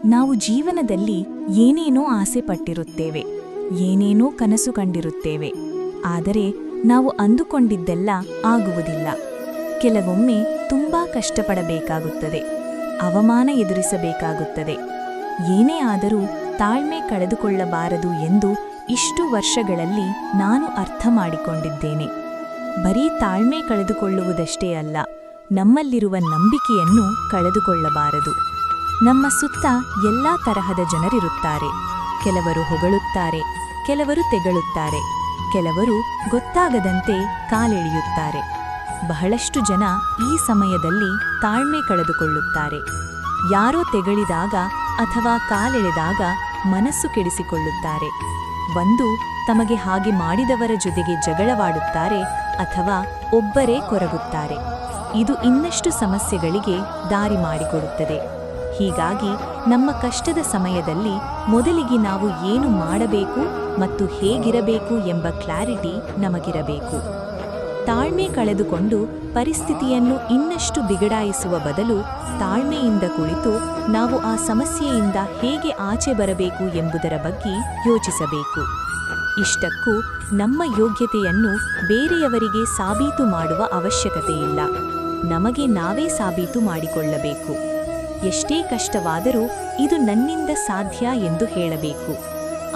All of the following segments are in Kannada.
ನಾವು ಜೀವನದಲ್ಲಿ ಏನೇನೋ ಆಸೆ ಪಟ್ಟಿರುತ್ತೇವೆ, ಏನೇನೋ ಕನಸು ಕಂಡಿರುತ್ತೇವೆ. ಆದರೆ ನಾವು ಅಂದುಕೊಂಡಿದ್ದೆಲ್ಲ ಆಗುವುದಿಲ್ಲ. ಕೆಲವೊಮ್ಮೆ ತುಂಬಾ ಕಷ್ಟಪಡಬೇಕಾಗುತ್ತದೆ, ಅವಮಾನ ಎದುರಿಸಬೇಕಾಗುತ್ತದೆ. ಏನೇ ಆದರೂ ತಾಳ್ಮೆ ಕಳೆದುಕೊಳ್ಳಬಾರದು ಎಂದು ಇಷ್ಟು ವರ್ಷಗಳಲ್ಲಿ ನಾನು ಅರ್ಥ ಮಾಡಿಕೊಂಡಿದ್ದೇನೆ. ಬರೀ ತಾಳ್ಮೆ ಕಳೆದುಕೊಳ್ಳುವುದಷ್ಟೇ ಅಲ್ಲ, ನಮ್ಮಲ್ಲಿರುವ ನಂಬಿಕೆಯನ್ನು ಕಳೆದುಕೊಳ್ಳಬಾರದು. ನಮ್ಮ ಸುತ್ತ ಎಲ್ಲಾ ತರಹದ ಜನರಿರುತ್ತಾರೆ. ಕೆಲವರು ಹೊಗಳುತ್ತಾರೆ, ಕೆಲವರು ತೆಗಳುತ್ತಾರೆ, ಕೆಲವರು ಗೊತ್ತಾಗದಂತೆ ಕಾಲೆಳೆಯುತ್ತಾರೆ. ಬಹಳಷ್ಟು ಜನ ಈ ಸಮಯದಲ್ಲಿ ತಾಳ್ಮೆ ಕಳೆದುಕೊಳ್ಳುತ್ತಾರೆ. ಯಾರೋ ತೆಗಳಿದಾಗ ಅಥವಾ ಕಾಲೆಳೆದಾಗ ಮನಸ್ಸು ಕೆಡಿಸಿಕೊಳ್ಳುತ್ತಾರೆ. ಒಂದು ತಮಗೆ ಹಾಗೆ ಮಾಡಿದವರ ಜೊತೆಗೆ ಜಗಳವಾಡುತ್ತಾರೆ ಅಥವಾ ಒಬ್ಬರೇ ಕೊರಗುತ್ತಾರೆ. ಇದು ಇನ್ನಷ್ಟು ಸಮಸ್ಯೆಗಳಿಗೆ ದಾರಿ ಮಾಡಿಕೊಡುತ್ತದೆ. ಹೀಗಾಗಿ ನಮ್ಮ ಕಷ್ಟದ ಸಮಯದಲ್ಲಿ ಮೊದಲಿಗೆ ನಾವು ಏನು ಮಾಡಬೇಕು ಮತ್ತು ಹೇಗಿರಬೇಕು ಎಂಬ ಕ್ಲಾರಿಟಿ ನಮಗಿರಬೇಕು. ತಾಳ್ಮೆ ಕಳೆದುಕೊಂಡು ಪರಿಸ್ಥಿತಿಯನ್ನು ಇನ್ನಷ್ಟು ಬಿಗಡಾಯಿಸುವ ಬದಲು ತಾಳ್ಮೆಯಿಂದ ಕುಳಿತು ನಾವು ಆ ಸಮಸ್ಯೆಯಿಂದ ಹೇಗೆ ಆಚೆ ಬರಬೇಕು ಎಂಬುದರ ಬಗ್ಗೆ ಯೋಚಿಸಬೇಕು. ಇಷ್ಟಕ್ಕೂ ನಮ್ಮ ಯೋಗ್ಯತೆಯನ್ನು ಬೇರೆಯವರಿಗೆ ಸಾಬೀತು ಮಾಡುವ ಅವಶ್ಯಕತೆಯಿಲ್ಲ. ನಮಗೆ ನಾವೇ ಸಾಬೀತು ಮಾಡಿಕೊಳ್ಳಬೇಕು. ಎಷ್ಟೇ ಕಷ್ಟವಾದರೂ ಇದು ನನ್ನಿಂದ ಸಾಧ್ಯ ಎಂದು ಹೇಳಬೇಕು.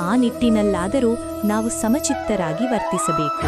ಆ ನಿಟ್ಟಿನಲ್ಲಾದರೂ ನಾವು ಸಮಚಿತ್ತರಾಗಿ ವರ್ತಿಸಬೇಕು.